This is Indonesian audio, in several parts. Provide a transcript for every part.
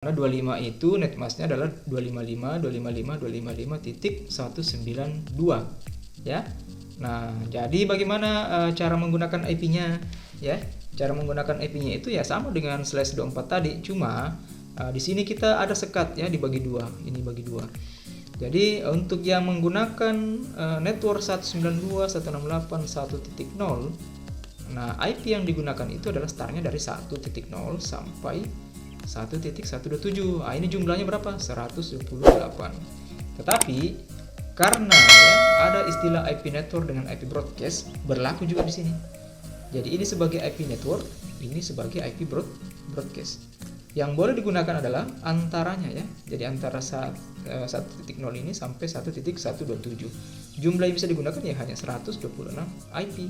Karena 25 itu netmasknya adalah 255.255.255.192 ya. Nah, jadi bagaimana cara menggunakan IP-nya ya? Cara menggunakan IP-nya itu ya sama dengan /24 tadi, cuma di sini kita ada sekat ya, dibagi dua. Ini bagi dua. Jadi untuk yang menggunakan network 192.168.1.0, nah IP yang digunakan itu adalah startnya dari 1.0 sampai 1.127. Nah, ini jumlahnya berapa? 128. Tetapi karena ya, ada istilah IP network dengan IP broadcast berlaku juga di sini. Jadi ini sebagai IP network, ini sebagai IP broadcast. Yang boleh digunakan adalah antaranya ya. Jadi antara 1.0 ini sampai 1.127. Jumlah yang bisa digunakan ya hanya 126 IP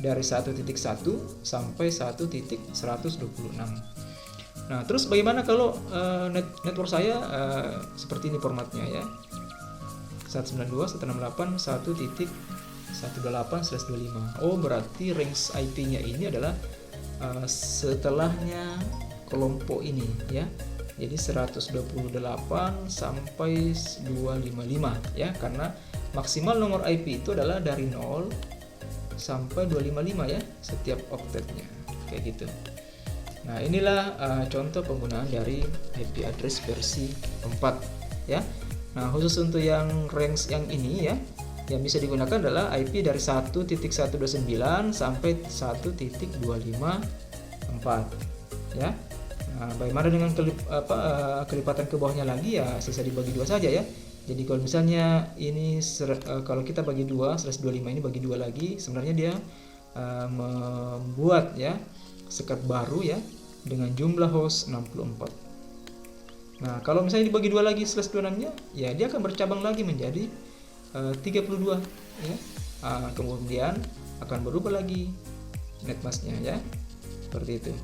dari 1.1 sampai 1.126. Nah, terus bagaimana kalau network saya seperti ini formatnya ya. 192.168.1.128/25. Oh, berarti range IP-nya ini adalah setelahnya kelompok ini ya. Jadi 128 sampai 255 ya, karena maksimal nomor IP itu adalah dari 0 sampai 255 ya setiap oktetnya. Kayak gitu. Nah, inilah contoh penggunaan dari IP address versi 4 ya. Nah, khusus untuk yang range yang ini ya, yang bisa digunakan adalah IP dari 1.129 sampai 1.254 ya. Nah, bagaimana dengan kelipatan ke bawahnya lagi ya, sisa dibagi dua saja ya. Jadi kalau misalnya ini kalau kita bagi 2, 125 ini bagi 2 lagi, sebenarnya dia membuat ya sekat baru ya dengan jumlah host 64. Nah, kalau misalnya dibagi 2 lagi /26-nya ya dia akan bercabang lagi menjadi 32 ya. Kemudian akan berubah lagi netmasknya ya. Seperti itu.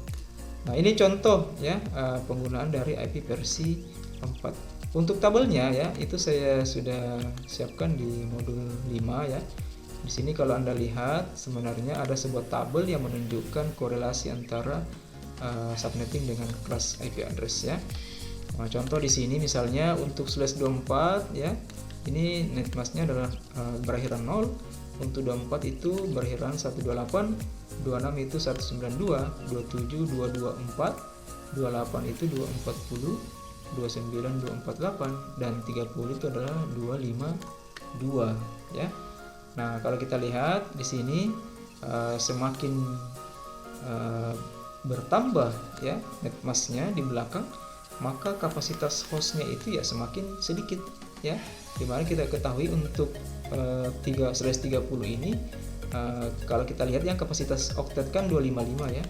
Nah, ini contoh ya penggunaan dari IP versi 4. Untuk tabelnya ya, itu saya sudah siapkan di modul 5 ya. Di sini kalau Anda lihat sebenarnya ada sebuah tabel yang menunjukkan korelasi antara subnetting dengan kelas IP address ya. Nah, contoh di sini misalnya untuk /24 ya. Ini netmasknya adalah berakhiran 0, untuk 24 itu berakhiran 128, 26 itu 192, 27 224, 28 itu 240, 29 248 dan 30 itu adalah 252 ya. Nah, kalau kita lihat di sini semakin bertambah ya netmasknya di belakang, maka kapasitas hostnya itu ya semakin sedikit ya. Dimana kita ketahui untuk 3/30 ini kalau kita lihat yang kapasitas oktet kan 255 ya.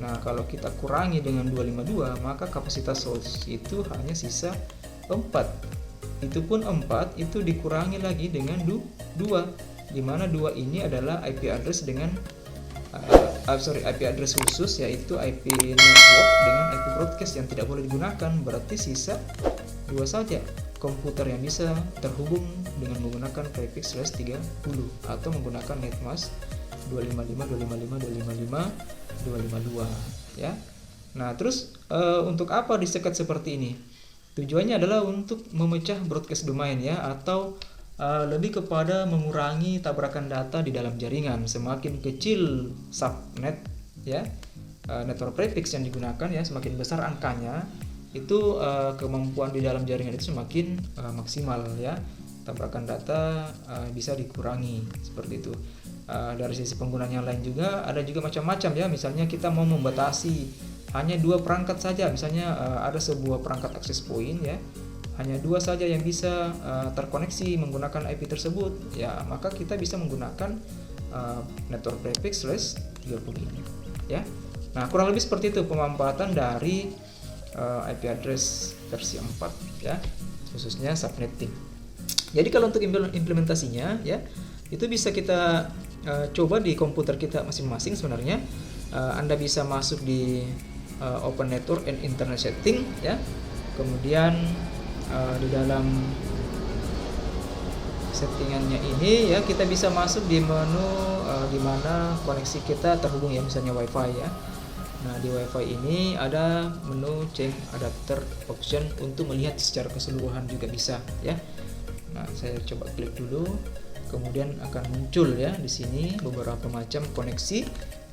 Nah, kalau kita kurangi dengan 252, maka kapasitas host itu hanya sisa 4. Itu pun 4 itu dikurangi lagi dengan 2, di mana 2 ini adalah IP address dengan IP address khusus, yaitu IP network dengan IP broadcast yang tidak boleh digunakan. Berarti sisa 2 saja komputer yang bisa terhubung dengan menggunakan prefix /30 atau menggunakan netmask 255.255.255.252 ya. Nah, terus untuk apa disekat seperti ini? Tujuannya adalah untuk memecah broadcast domain ya, atau lebih kepada mengurangi tabrakan data di dalam jaringan. Semakin kecil subnet ya, network prefix yang digunakan ya, semakin besar angkanya, itu kemampuan di dalam jaringan itu semakin maksimal ya. Tabrakan data bisa dikurangi seperti itu. Dari sisi penggunaan yang lain juga ada juga macam-macam ya. Misalnya kita mau membatasi hanya 2 perangkat saja, misalnya ada sebuah perangkat access point ya, hanya 2 saja yang bisa terkoneksi menggunakan IP tersebut ya, maka kita bisa menggunakan network prefix /30 ini ya. Nah, kurang lebih seperti itu pemanfaatan dari IP address versi 4 ya, khususnya subnetting. Jadi kalau untuk implementasinya ya, itu bisa kita coba di komputer kita masing-masing sebenarnya. Anda bisa masuk di Open Network and Internet Setting ya. Kemudian di dalam settingannya ini ya, kita bisa masuk di menu di mana koneksi kita terhubung ya, misalnya WiFi ya. Nah, di WiFi ini ada menu change adapter option untuk melihat secara keseluruhan juga bisa ya. Nah, saya coba klik dulu, kemudian akan muncul ya di sini beberapa macam koneksi.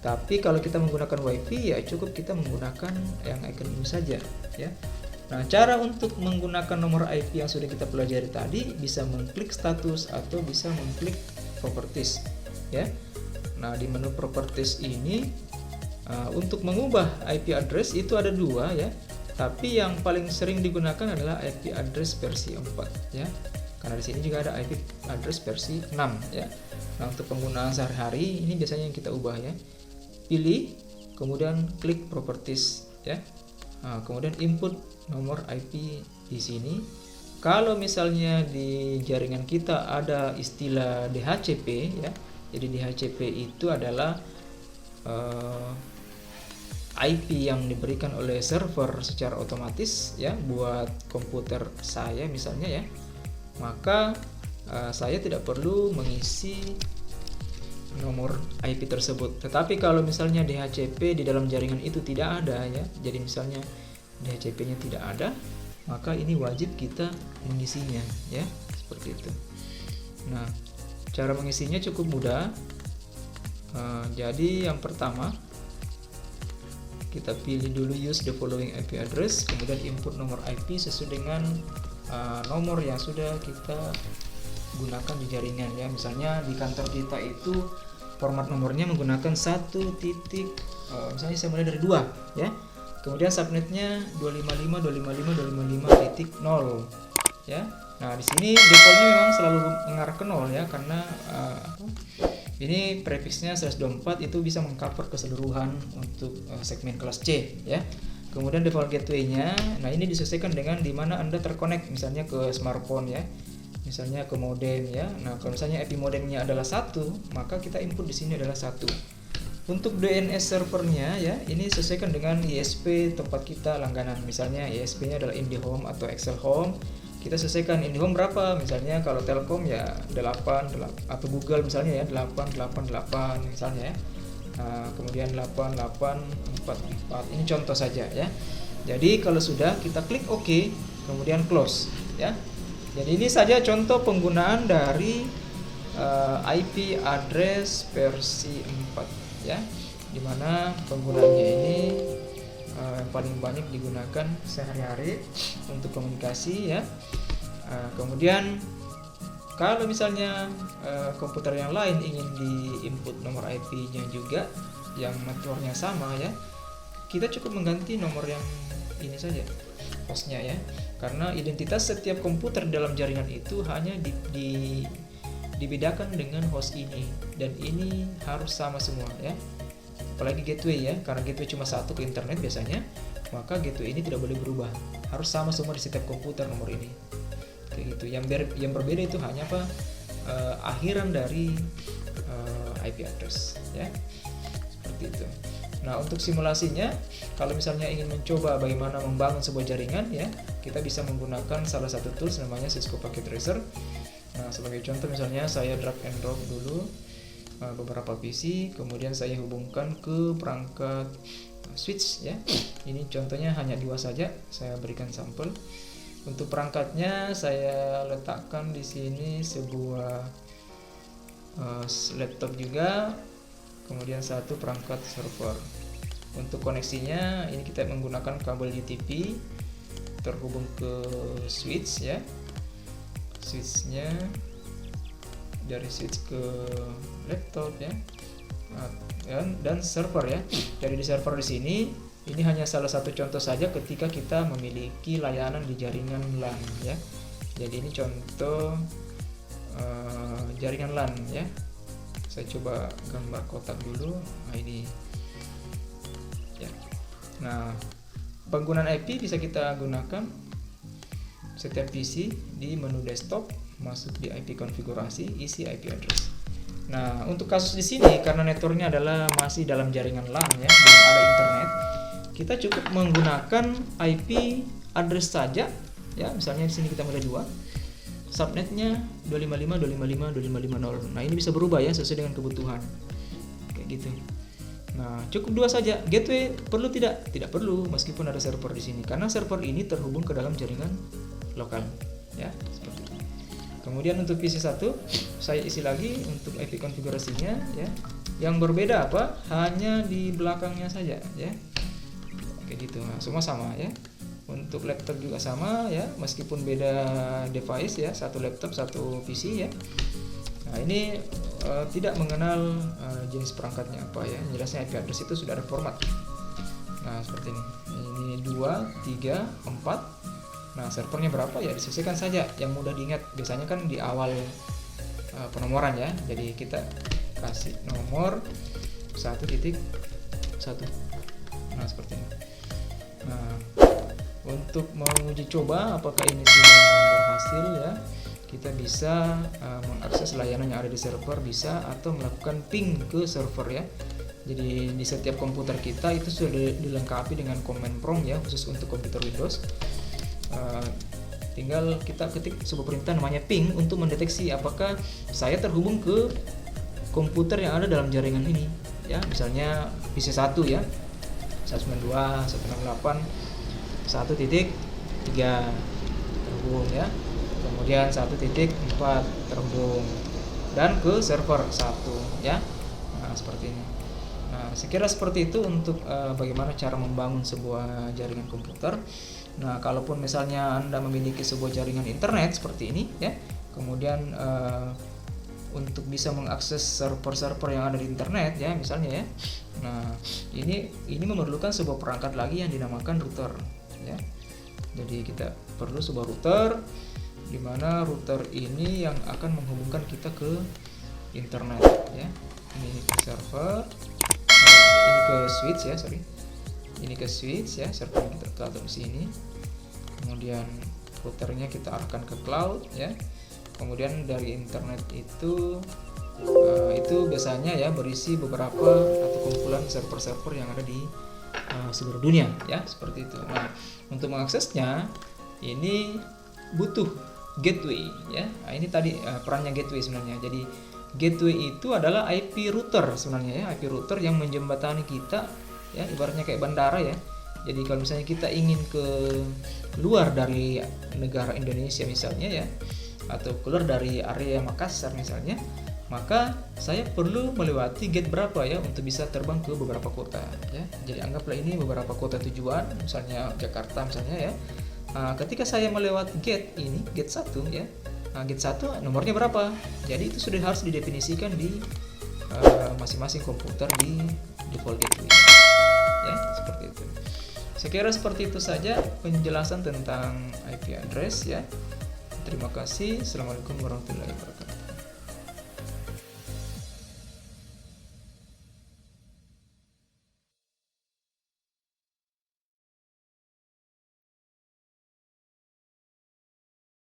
Tapi kalau kita menggunakan WiFi ya cukup kita menggunakan yang icon ini saja ya. Nah, cara untuk menggunakan nomor IP yang sudah kita pelajari tadi bisa mengklik status atau bisa mengklik properties ya. Nah, di menu properties ini untuk mengubah IP address itu ada dua ya. Tapi yang paling sering digunakan adalah IP address versi 4 ya. Karena di sini juga ada IP address versi 6 ya. Nah, untuk penggunaan sehari-hari ini biasanya yang kita ubah ya. Pilih, kemudian klik properties ya. Nah, kemudian input nomor IP di sini. Kalau misalnya di jaringan kita ada istilah DHCP ya. Jadi DHCP itu adalah IP yang diberikan oleh server secara otomatis ya buat komputer saya misalnya ya. Maka saya tidak perlu mengisi nomor IP tersebut. Tetapi kalau misalnya DHCP di dalam jaringan itu tidak ada ya. Jadi misalnya DHCP-nya tidak ada, maka ini wajib kita mengisinya ya, seperti itu. Nah, cara mengisinya cukup mudah. Jadi yang pertama kita pilih dulu use the following IP address, kemudian input nomor IP sesuai dengan nomor yang sudah kita gunakan di jaringan ya. Misalnya di kantor kita itu format nomornya menggunakan misalnya saya mulai dari 2 ya. Kemudian subnetnya 255.255.255.0 ya. Nah, di sini defaultnya memang selalu mengarah ke 0 ya, karena ini prefixnya 124 itu bisa mengcover keseluruhan untuk segmen kelas C ya. Kemudian default gateway-nya, nah ini disesuaikan dengan di mana Anda terkonek, misalnya ke smartphone ya, misalnya ke modem ya. Nah, kalau misalnya IP modemnya adalah 1, maka kita input di sini adalah 1. Untuk DNS servernya ya, ini sesuaikan dengan ISP tempat kita langganan. Misalnya ISP-nya adalah IndiHome atau Excel Home. Kita sesuaikan IndiHome berapa, misalnya kalau Telkom ya 8 atau Google misalnya ya 888 misalnya ya. Nah, kemudian 8844, ini contoh saja ya. Jadi kalau sudah kita klik OK, kemudian close ya. Jadi ini saja contoh penggunaan dari IP address versi 4 ya, dimana penggunanya ini yang paling banyak digunakan sehari-hari untuk komunikasi ya. Kemudian kalau misalnya komputer yang lain ingin diinput nomor IP-nya juga yang networknya sama ya, kita cukup mengganti nomor yang ini saja, hostnya ya, karena identitas setiap komputer dalam jaringan itu hanya dibedakan dengan host ini, dan ini harus sama semua ya. Apalagi gateway ya, karena gateway cuma satu ke internet biasanya, maka gateway ini tidak boleh berubah, harus sama semua di setiap komputer nomor ini kayak gitu. Yang berbeda itu hanya akhiran dari IP address ya, seperti itu. Nah, untuk simulasinya, kalau misalnya ingin mencoba bagaimana membangun sebuah jaringan ya, kita bisa menggunakan salah satu tools namanya Cisco Packet Tracer. Nah, sebagai contoh misalnya saya drag and drop dulu beberapa PC, kemudian saya hubungkan ke perangkat switch ya. Ini contohnya hanya 2 saja, saya berikan sampel. Untuk perangkatnya saya letakkan di sini sebuah laptop juga, kemudian satu perangkat server. Untuk koneksinya ini kita menggunakan kabel UTP terhubung ke switch ya. Switchnya dari switch ke laptop ya, dan server ya. Jadi di server di sini ini hanya salah satu contoh saja ketika kita memiliki layanan di jaringan LAN ya. Jadi ini contoh jaringan LAN ya. Saya coba gambar kotak dulu. Nah, ini ya. Nah, penggunaan IP bisa kita gunakan setiap PC di menu desktop, masuk di IP konfigurasi, isi IP address. Nah, untuk kasus di sini karena networknya adalah masih dalam jaringan LAN ya, belum ada internet, kita cukup menggunakan IP address saja ya. Misalnya di sini kita mulai 2, subnetnya 255.255.255.0. Nah, ini bisa berubah ya sesuai dengan kebutuhan kayak gitu. Nah, cukup dua saja. Gateway perlu tidak? Tidak perlu, meskipun ada server di sini, karena server ini terhubung ke dalam jaringan lokal, ya, seperti itu. Kemudian untuk PC1 saya isi lagi untuk IP konfigurasinya, ya. Yang berbeda apa? Hanya di belakangnya saja, ya. Kayak gitu. Nah, semua sama, ya. Untuk laptop juga sama, ya, meskipun beda device, ya, satu laptop satu PC, ya. Nah, ini tidak mengenal jenis perangkatnya apa, ya. Jelasnya IP address itu sudah ada format. Nah, seperti ini. Ini 2, 3, 4. Nah, servernya berapa ya disesuaikan saja. Yang mudah diingat biasanya kan di awal penomoran, ya. Jadi kita kasih nomor 1.1. Nah, seperti ini. Nah, untuk menguji coba apakah ini sudah berhasil, ya, kita bisa mengakses layanan yang ada di server, bisa, atau melakukan ping ke server, ya. Jadi di setiap komputer kita itu sudah dilengkapi dengan command prompt, ya, khusus untuk komputer Windows. Tinggal kita ketik sebuah perintah namanya ping untuk mendeteksi apakah saya terhubung ke komputer yang ada dalam jaringan ini, ya. Misalnya PC1, ya, 192, 168, 1.3 terhubung, ya. Kemudian 1.4 terhubung dan ke server 1, ya. Nah, seperti ini. Nah, sekira seperti itu untuk bagaimana cara membangun sebuah jaringan komputer. Nah, kalaupun misalnya Anda memiliki sebuah jaringan internet seperti ini, ya, kemudian untuk bisa mengakses server-server yang ada di internet, ya, misalnya, ya. Nah, ini memerlukan sebuah perangkat lagi yang dinamakan router, ya. Jadi kita perlu sebuah router, di mana router ini yang akan menghubungkan kita ke internet, ya. Ini ke server, ini ke switch, ya, ini ke switch, ya, server kita taruh di sini. Kemudian routernya kita arahkan ke cloud, ya. Kemudian dari internet itu biasanya, ya, berisi beberapa atau kumpulan server-server yang ada di seluruh dunia, ya, seperti itu. Nah, untuk mengaksesnya ini butuh gateway, ya. Nah, ini tadi perannya gateway sebenarnya. Jadi gateway itu adalah IP router sebenarnya, ya, IP router yang menjembatani kita, ya, ibaratnya kayak bandara, ya. Jadi kalau misalnya kita ingin ke luar dari negara Indonesia misalnya, ya, atau keluar dari area Makassar misalnya, maka saya perlu melewati gate berapa, ya, untuk bisa terbang ke beberapa kota, ya. Jadi anggaplah ini beberapa kota tujuan, misalnya Jakarta misalnya, ya. Ketika saya melewati gate ini, gate 1, ya. Gate 1 nomornya berapa? Jadi itu sudah harus didefinisikan di masing-masing komputer di default gateway, ya, seperti itu. Saya kira seperti itu saja penjelasan tentang IP address, ya. Terima kasih. Assalamualaikum warahmatullahi wabarakatuh.